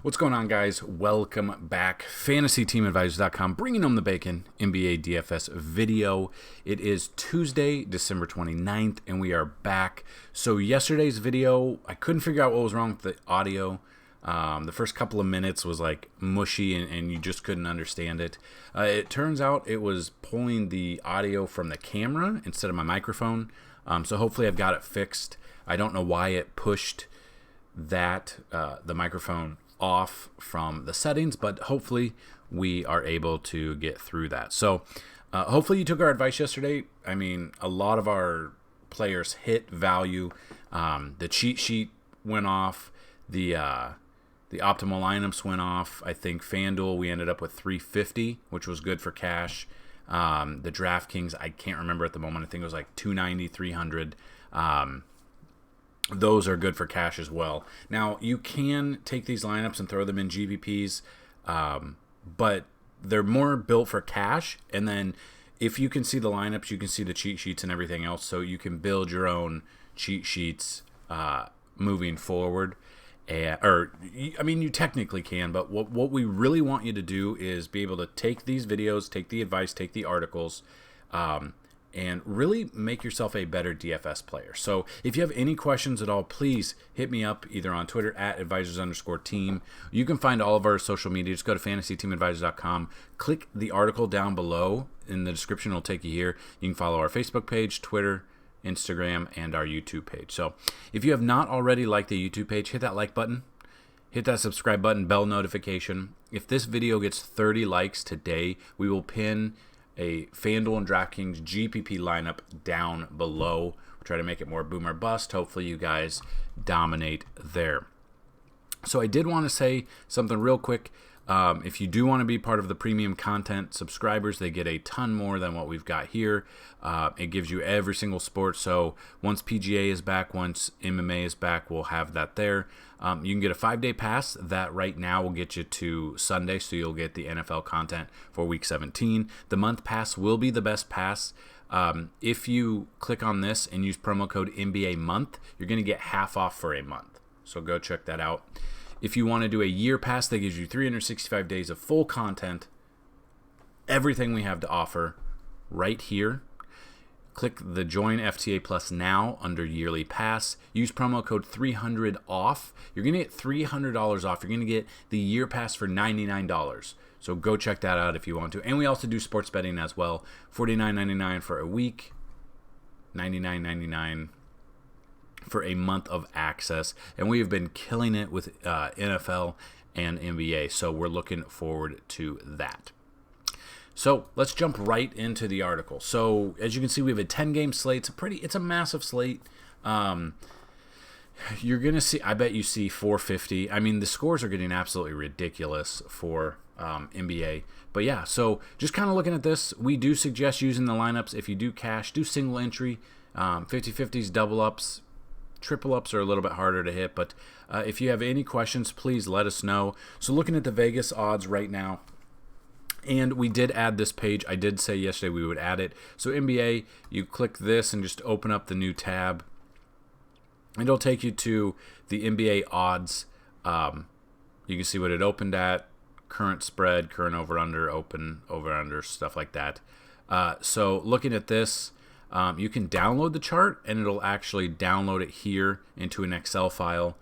What's going on, guys? Welcome back. FantasyTeamAdvisors.com, bringing home the bacon, NBA DFS video. It is Tuesday, December 29th, and we are back. So yesterday's video, I couldn't figure out what was wrong with the audio. The first couple of minutes was like mushy, and you just couldn't understand it. It turns out it was pulling the audio from the camera instead of my microphone. So hopefully I've got it fixed. I don't know why it pushed that the microphone off from the settings, but hopefully we are able to get through that. So hopefully you took our advice yesterday. I mean, a lot of our players hit value. The cheat sheet went off. The optimal lineups went off. I think Fanduel, we ended up with 350, which was good for cash. The Draftkings, I can't remember at the moment. I think it was like 290, 300. Those are good for cash as well. Now, you can take these lineups and throw them in GPPs, but they're more built for cash. And then if you can see the lineups, you can see the cheat sheets and everything else, so you can build your own cheat sheets moving forward. You technically can, but what we really want you to do is be able to take these videos, take the advice, take the articles, and really make yourself a better DFS player. So if you have any questions at all, please hit me up either on Twitter at advisors_team. You can find all of our social media. Just go to fantasyteamadvisors.com. Click the article down below in the description. It'll take you here. You can follow our Facebook page, Twitter, Instagram, and our YouTube page. So if you have not already liked the YouTube page, hit that like button. Hit that subscribe button, bell notification. If this video gets 30 likes today, we will pin a Fanduel and Draftkings GPP lineup down below. We'll try to make it more boom or bust. Hopefully you guys dominate there. So I did want to say something real quick. If you do want to be part of the premium content, subscribers, they get a ton more than what we've got here. It gives you every single sport. So once PGA is back, once MMA is back, we'll have that there. You can get a 5-day pass that right now will get you to Sunday, so you'll get the NFL content for Week 17. The month pass will be the best pass. If you click on this and use promo code NBA month, you're going to get half off for a month. So go check that out. If you want to do a year pass, that gives you 365 days of full content, everything we have to offer right here. Click the Join FTA Plus now under Yearly Pass. Use promo code 300 off. You're going to get $300 off. You're going to get the year pass for $99. So go check that out if you want to. And we also do sports betting as well. $49.99 for a week, $99.99 for a month of access. And we have been killing it with NFL and NBA. So we're looking forward to that. So let's jump right into the article. So as you can see, we have a 10-game slate. It's a massive slate. You're gonna see. I bet you see 450. I mean, the scores are getting absolutely ridiculous for NBA. But yeah, so just kind of looking at this, we do suggest using the lineups. If you do cash, do single entry, 50-50s, double ups. Triple ups are a little bit harder to hit. But if you have any questions, please let us know. So looking at the Vegas odds right now. And we did add this page. I did say yesterday we would add it. So NBA, you click this and just open up the new tab. And it'll take you to the NBA odds. You can see what it opened at, current spread, current over-under, open over-under, stuff like that. So looking at this, you can download the chart, and it'll actually download it here into an Excel file.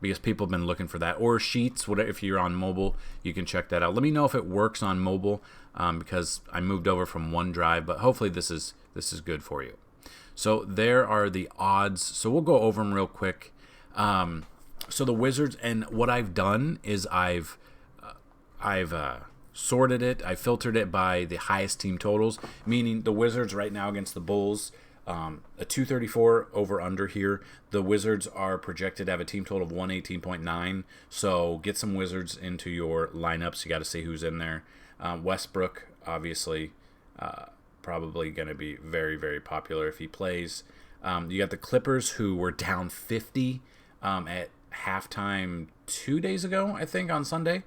Because people have been looking for that, or sheets. Whatever, if you're on mobile, you can check that out. Let me know if it works on mobile, because I moved over from OneDrive, but hopefully this is good for you. So there are the odds. So we'll go over them real quick. So the Wizards, and what I've done is I've sorted it. I filtered it by the highest team totals, meaning the Wizards right now against the Bulls. A 234 over under here. The Wizards are projected to have a team total of 118.9. So get some Wizards into your lineups. You got to see who's in there. Westbrook, obviously, probably going to be very, very popular if he plays. You got the Clippers, who were down 50 at halftime 2 days ago, I think, on Sunday.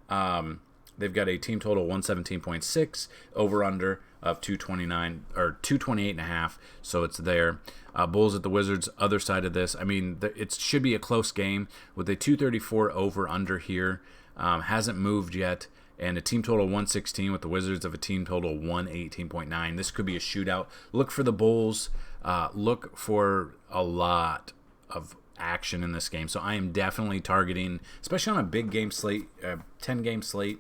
They've got a team total 117.6 over under of 229 or 228.5, so it's there. Bulls at the Wizards, other side of this. I mean, it should be a close game with a 234 over under here. Hasn't moved yet, and a team total 116 with the Wizards of a team total 118.9. This could be a shootout. Look for the Bulls. Look for a lot of action in this game. So I am definitely targeting, especially on a big game slate, 10-game slate,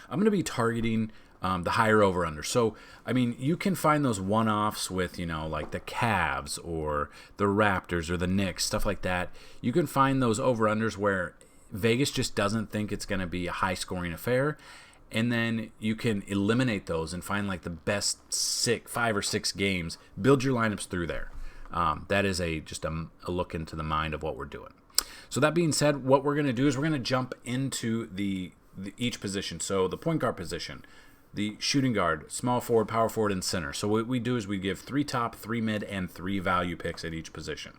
I'm going to be targeting the higher over-under. So, I mean, you can find those one-offs with, like the Cavs or the Raptors or the Knicks, stuff like that. You can find those over-unders where Vegas just doesn't think it's going to be a high-scoring affair, and then you can eliminate those and find like the best 5 or 6 games. Build your lineups through there. That is just a look into the mind of what we're doing. So that being said, what we're going to do is we're going to jump into each position. So the point guard position, the shooting guard, small forward, power forward, and center. So what we do is we give 3 top, 3 mid, and 3 value picks at each position.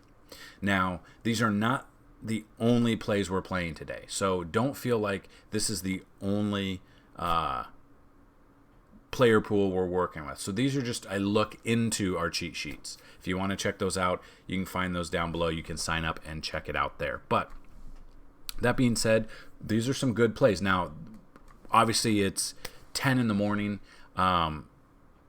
Now, these are not the only plays we're playing today. So don't feel like this is the only player pool we're working with. So these are just a look into our cheat sheets. If you want to check those out, you can find those down below. You can sign up and check it out there. But that being said, these are some good plays. Now, obviously it's 10 in the morning.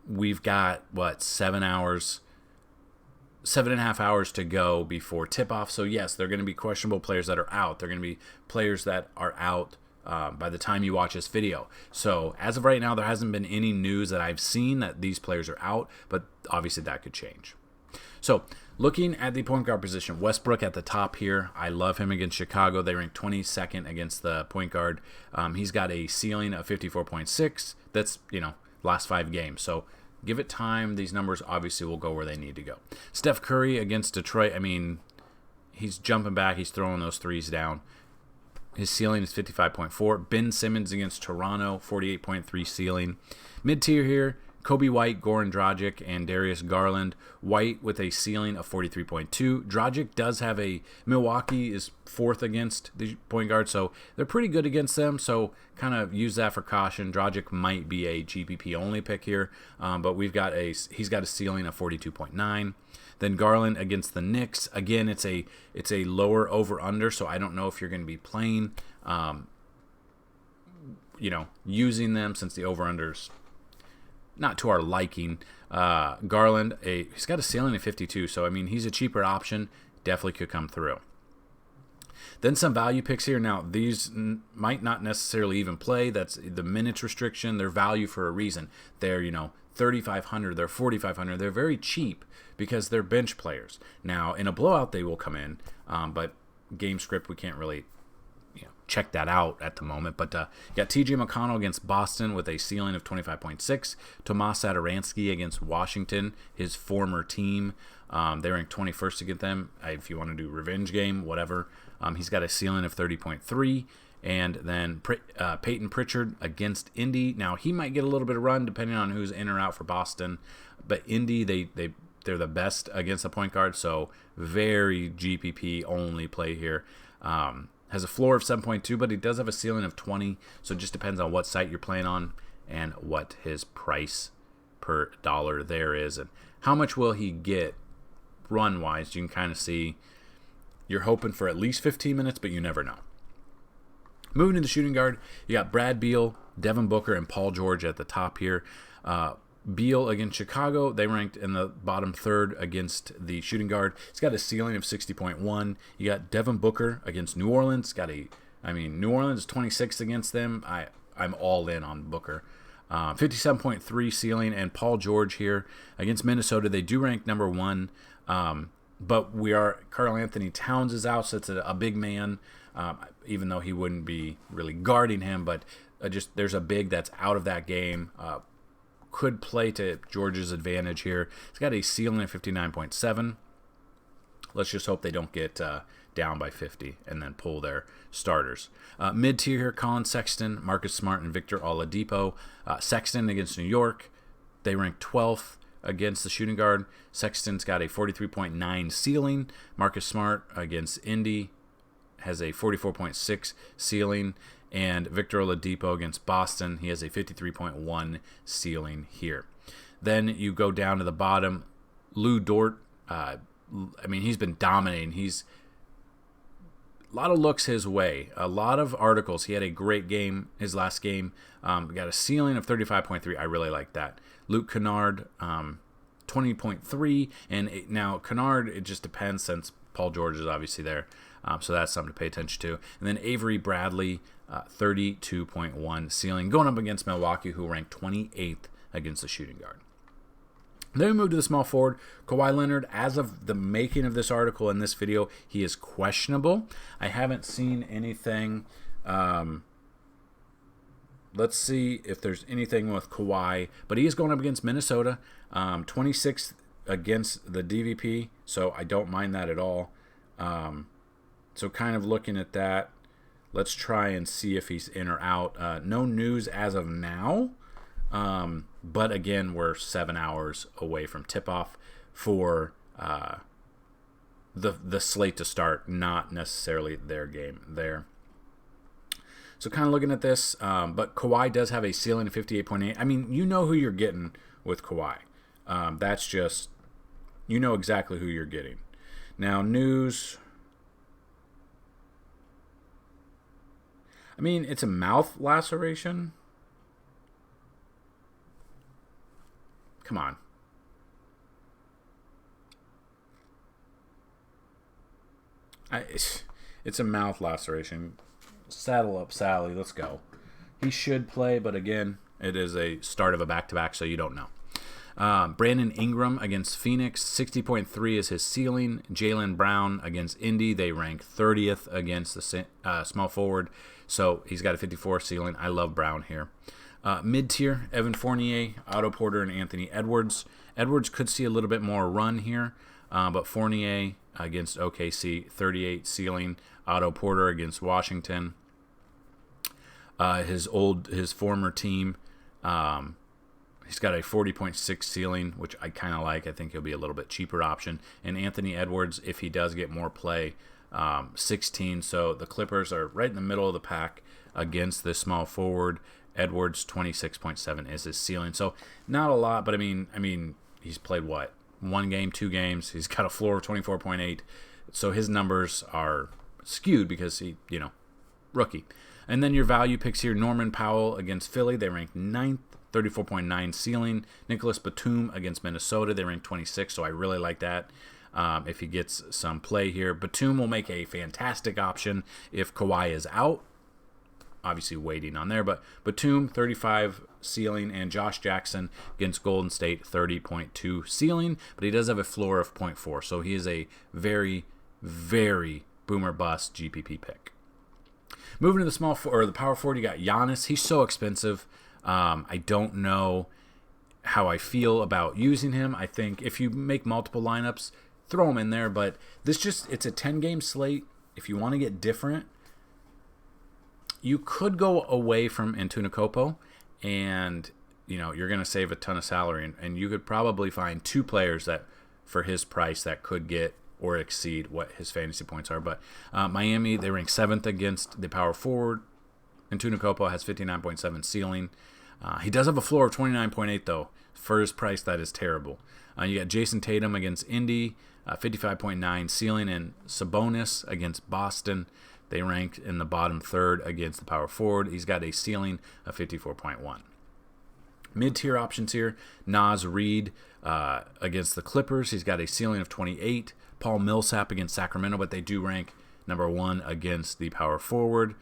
We've got 7.5 hours to go before tip-off. So yes, there are going to be questionable players that are out. There are going to be players that are out by the time you watch this video. So as of right now, there hasn't been any news that I've seen that these players are out, but obviously that could change. So looking at the point guard position, Westbrook at the top here. I love him against Chicago. They rank 22nd against the point guard. He's got a ceiling of 54.6. That's, last 5 games. So give it time. These numbers obviously will go where they need to go. Steph Curry against Detroit. I mean, he's jumping back. He's throwing those threes down. His ceiling is 55.4. Ben Simmons against Toronto, 48.3 ceiling. Mid-tier here, Kobe White, Goran Dragic, and Darius Garland. White with a ceiling of 43.2. Dragic does have Milwaukee is 4th against the point guard, so they're pretty good against them, so kind of use that for caution. Dragic might be a GPP only pick here, but he's got a ceiling of 42.9. Then Garland against the Knicks. Again, it's a lower over-under, so I don't know if you're going to be playing, using them since the over-under's not to our liking. Garland, he's got a ceiling of 52, so I mean he's a cheaper option. Definitely could come through. Then some value picks here. Now these might not necessarily even play. That's the minutes restriction. They're value for a reason. They're 3,500. They're 4,500. They're very cheap because they're bench players. Now in a blowout they will come in, but game script we can't really check that out at the moment. But you got TJ McConnell against Boston with a ceiling of 25.6. Tomas Satoransky against Washington, his former team. They ranked 21st against them. If you want to do revenge game, whatever. He's got a ceiling of 30.3. And then Peyton Pritchard against Indy. Now he might get a little bit of run depending on who's in or out for Boston. But Indy, they're the best against the point guard, so very GPP only play here. Has a floor of 7.2, but he does have a ceiling of 20, so it just depends on what site you're playing on and what his price per dollar there is and how much will he get run-wise. You can kind of see you're hoping for at least 15 minutes, but you never know. Moving to the shooting guard, you got Brad Beal, Devin Booker, and Paul George at the top here. Beal against Chicago, they ranked in the bottom 3rd against the shooting guard. He's got a ceiling of 60.1. You got Devin Booker against New Orleans. New Orleans is 26th against them. I'm all in on Booker. 57.3 ceiling, and Paul George here against Minnesota. They do rank number 1, but Karl Anthony Towns is out, so it's a big man, even though he wouldn't be really guarding him, but there's a big that's out of that game. Could play to George's advantage here. He's got a ceiling of 59.7. Let's just hope they don't get down by 50 and then pull their starters. Mid-tier here, Colin Sexton, Marcus Smart, and Victor Oladipo. Sexton against New York. They rank 12th against the shooting guard. Sexton's got a 43.9 ceiling. Marcus Smart against Indy has a 44.6 ceiling. and Victor Oladipo against Boston. He has a 53.1 ceiling here. Then you go down to the bottom. Lou Dort, he's been dominating. He's a lot of looks his way. A lot of articles. He had a great game, his last game. Got a ceiling of 35.3. I really like that. Luke Kennard, 20.3. And now Kennard, it just depends since Paul George is obviously there. So that's something to pay attention to. And then Avery Bradley, 32.1 ceiling, going up against Milwaukee, who ranked 28th against the shooting guard. Then we move to the small forward. Kawhi Leonard, as of the making of this article and this video, he is questionable. I haven't seen anything. Let's see if there's anything with Kawhi. But he is going up against Minnesota, 26th against the DVP, so I don't mind that at all. So kind of looking at that, let's try and see if he's in or out. No news as of now. But again, we're 7 hours away from tip-off for the slate to start, not necessarily their game there. So kind of looking at this, but Kawhi does have a ceiling of 58.8. I mean, you know who you're getting with Kawhi. That's just, you know exactly who you're getting. Now, news. I mean, it's a mouth laceration. Come on. It's a mouth laceration. Saddle up, Sally. Let's go. He should play, but again, it is a start of a back-to-back, so you don't know. Brandon Ingram against Phoenix, 60.3 is his ceiling. Jaylen Brown against Indy, they rank 30th against the small forward, so he's got a 54 ceiling. I love Brown here. Mid-tier, Evan Fournier, Otto Porter, and Anthony Edwards. Edwards could see a little bit more run here, but Fournier against OKC, 38 ceiling. Otto Porter against Washington. His former team, he's got a 40.6 ceiling, which I kind of like. I think he'll be a little bit cheaper option. And Anthony Edwards, if he does get more play, 16. So the Clippers are right in the middle of the pack against this small forward. Edwards, 26.7 is his ceiling. So not a lot, but I mean, he's played what? 1 game, 2 games. He's got a floor of 24.8. So his numbers are skewed because he, rookie. And then your value picks here, Norman Powell against Philly. They rank 9th, 34.9 ceiling. Nicholas Batum against Minnesota. They rank 26, so I really like that. If he gets some play here. Batum will make a fantastic option if Kawhi is out. Obviously waiting on there, but Batum, 35 ceiling, and Josh Jackson against Golden State, 30.2 ceiling, but he does have a floor of 0.4, so he is a very, very boomer bust GPP pick. Moving to the power forward, you got Giannis. He's so expensive. I don't know how I feel about using him. I think if you make multiple lineups, throw him in there, but it's a 10-game slate. If you want to get different, you could go away from Antetokounmpo, and you're going to save a ton of salary, and you could probably find 2 players that, for his price, that could get or exceed what his fantasy points are. But Miami, they rank 7th against the power forward. Antetokounmpo has 59.7 ceiling. He does have a floor of 29.8 though. For his price, that is terrible. You got Jason Tatum against Indy, 55.9 ceiling, and Sabonis against Boston. They ranked in the bottom 3rd against the power forward. He's got a ceiling of 54.1. Mid-tier options here. Naz Reid against the Clippers. He's got a ceiling of 28. Paul Millsap against Sacramento, but they do rank number 1 against the power forward.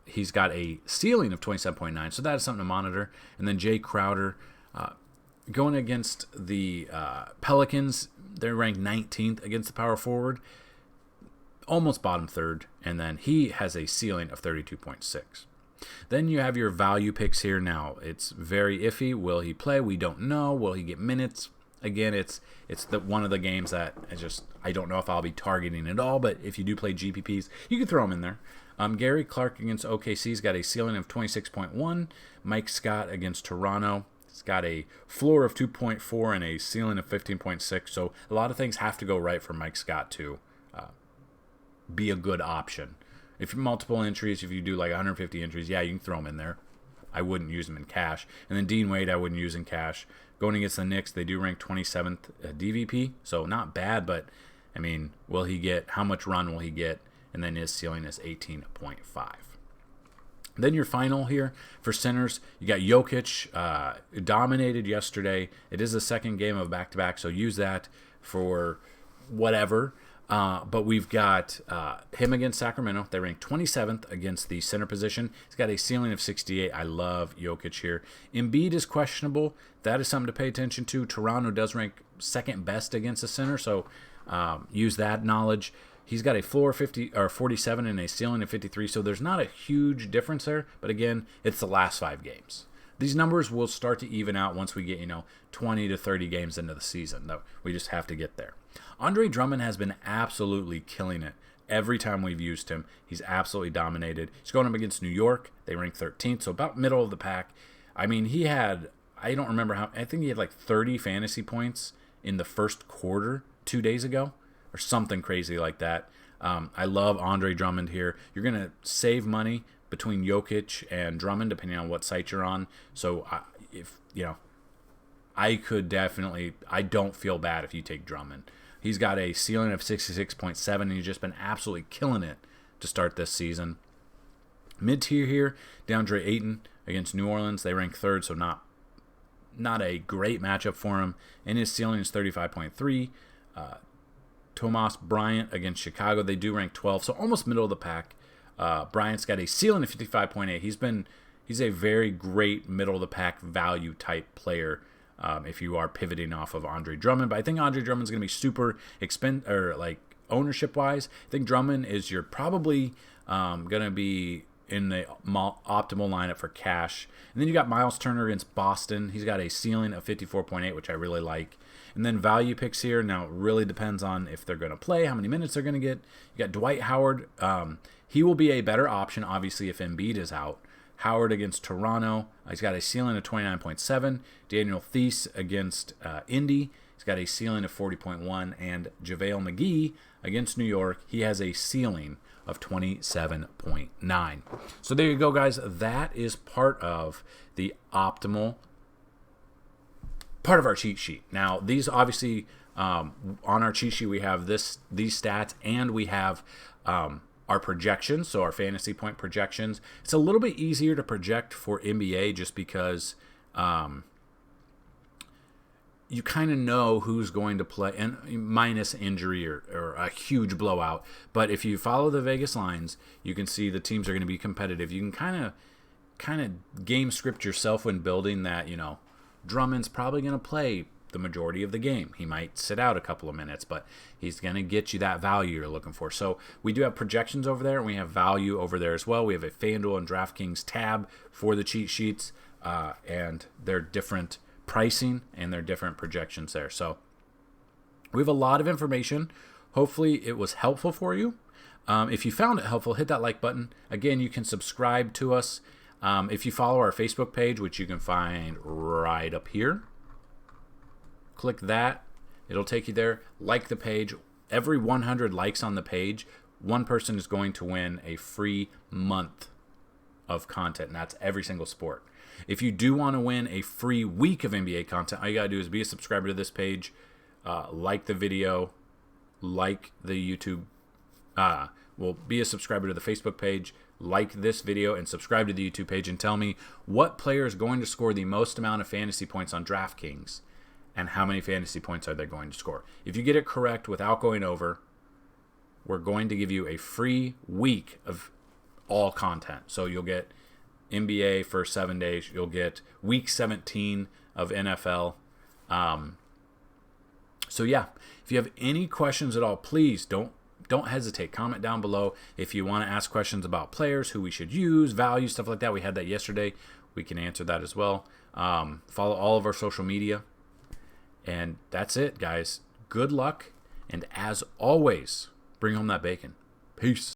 He's got a ceiling of 27.9, so that is something to monitor. And then Jay Crowder going against the Pelicans. They're ranked 19th against the power forward. Almost bottom 3rd, and then he has a ceiling of 32.6. Then you have your value picks here. Now, it's very iffy. Will he play? We don't know. Will he get minutes? Again, it's one of the games that I don't know if I'll be targeting at all, but if you do play GPPs, you can throw him in there. Gary Clark against OKC's got a ceiling of 26.1. Mike Scott against Toronto. He's got a floor of 2.4 and a ceiling of 15.6. So a lot of things have to go right for Mike Scott to be a good option. If you're multiple entries, if you do like 150 entries, yeah, you can throw him in there. I wouldn't use him in cash. And then Dean Wade, I wouldn't use in cash. Going against the Knicks, they do rank 27th DVP, so not bad, but I mean, will he get, how much run will he get? And then his ceiling is 18.5. Then your final here for centers, you got Jokic, dominated yesterday. It is the second game of back-to-back, so use that for whatever. But we've got him against Sacramento. They rank 27th against the center position. He's got a ceiling of 68. I love Jokic here. Embiid is questionable. That is something to pay attention to. Toronto does rank second best against the center, so use that knowledge. He's got a floor 47 and a ceiling of 53, so there's not a huge difference there. But again, it's the last 5 games. These numbers will start to even out once we get 20 to 30 games into the season. Though we just have to get there. Andre Drummond has been absolutely killing it every time we've used him. He's absolutely dominated. He's going up against New York. They rank 13th, so about middle of the pack. I mean, he had, I don't remember how, I think he had like 30 fantasy points in the first quarter 2 days ago, or something crazy like that. I love Andre Drummond here. You're going to save money between Jokic and Drummond, depending on what site you're on. So, I could definitely, I don't feel bad if you take Drummond. He's got a ceiling of 66.7, and he's just been absolutely killing it to start this season. Mid-tier here, DeAndre Ayton against New Orleans. They rank 3rd, so not a great matchup for him. And his ceiling is 35.3. Thomas Bryant against Chicago. They do rank 12, so almost middle of the pack. Bryant's got a ceiling of 55.8. He's a very great middle of the pack value type player. If you are pivoting off of Andre Drummond, but I think Andre Drummond's going to be super ownership wise. I think Drummond is your probably going to be in the optimal lineup for cash. And then you got Miles Turner against Boston. He's got a ceiling of 54.8, which I really like. And then value picks here. Now, it really depends on if they're going to play, how many minutes they're going to get. You got Dwight Howard. He will be a better option, obviously, if Embiid is out. Howard against Toronto. He's got a ceiling of 29.7. Daniel Theis against Indy. He's got a ceiling of 40.1. And JaVale McGee against New York. He has a ceiling of 27.9. So there you go, guys. That is part of the optimal part of our cheat sheet. Now, these obviously on our cheat sheet we have these stats, and we have our projections, so our fantasy point projections. It's a little bit easier to project for NBA just because you kind of know who's going to play, and minus injury or a huge blowout. But if you follow the Vegas lines, you can see the teams are going to be competitive. You can kind of game script yourself when building that, Drummond's probably going to play the majority of the game. He might sit out a couple of minutes, but he's going to get you that value you're looking for. So we do have projections over there, and we have value over there as well. We have a Fanduel and Draftkings tab for the cheat sheets, and they're different pricing and they're different projections there. So we have a lot of information. Hopefully it was helpful for you. If you found it helpful, hit that like button. Again, you can subscribe to us. If you follow our Facebook page, which you can find right up here, click that. It'll take you there. Like the page. Every 100 likes on the page, one person is going to win a free month of content, and that's every single sport. If you do want to win a free week of NBA content, all you got to do is be a subscriber to this page, like the video, like the YouTube, be a subscriber to the Facebook page, like this video, and subscribe to the YouTube page, and tell me what player is going to score the most amount of fantasy points on DraftKings and how many fantasy points are they going to score. If you get it correct without going over, we're going to give you a free week of all content. So you'll get NBA for 7 days. You'll get week 17 of NFL. So yeah, if you have any questions at all, please don't hesitate. Comment down below. If you want to ask questions about players, who we should use, value, stuff like that. We had that yesterday. We can answer that as well. Follow all of our social media. And that's it, guys. Good luck. And as always, bring home that bacon. Peace.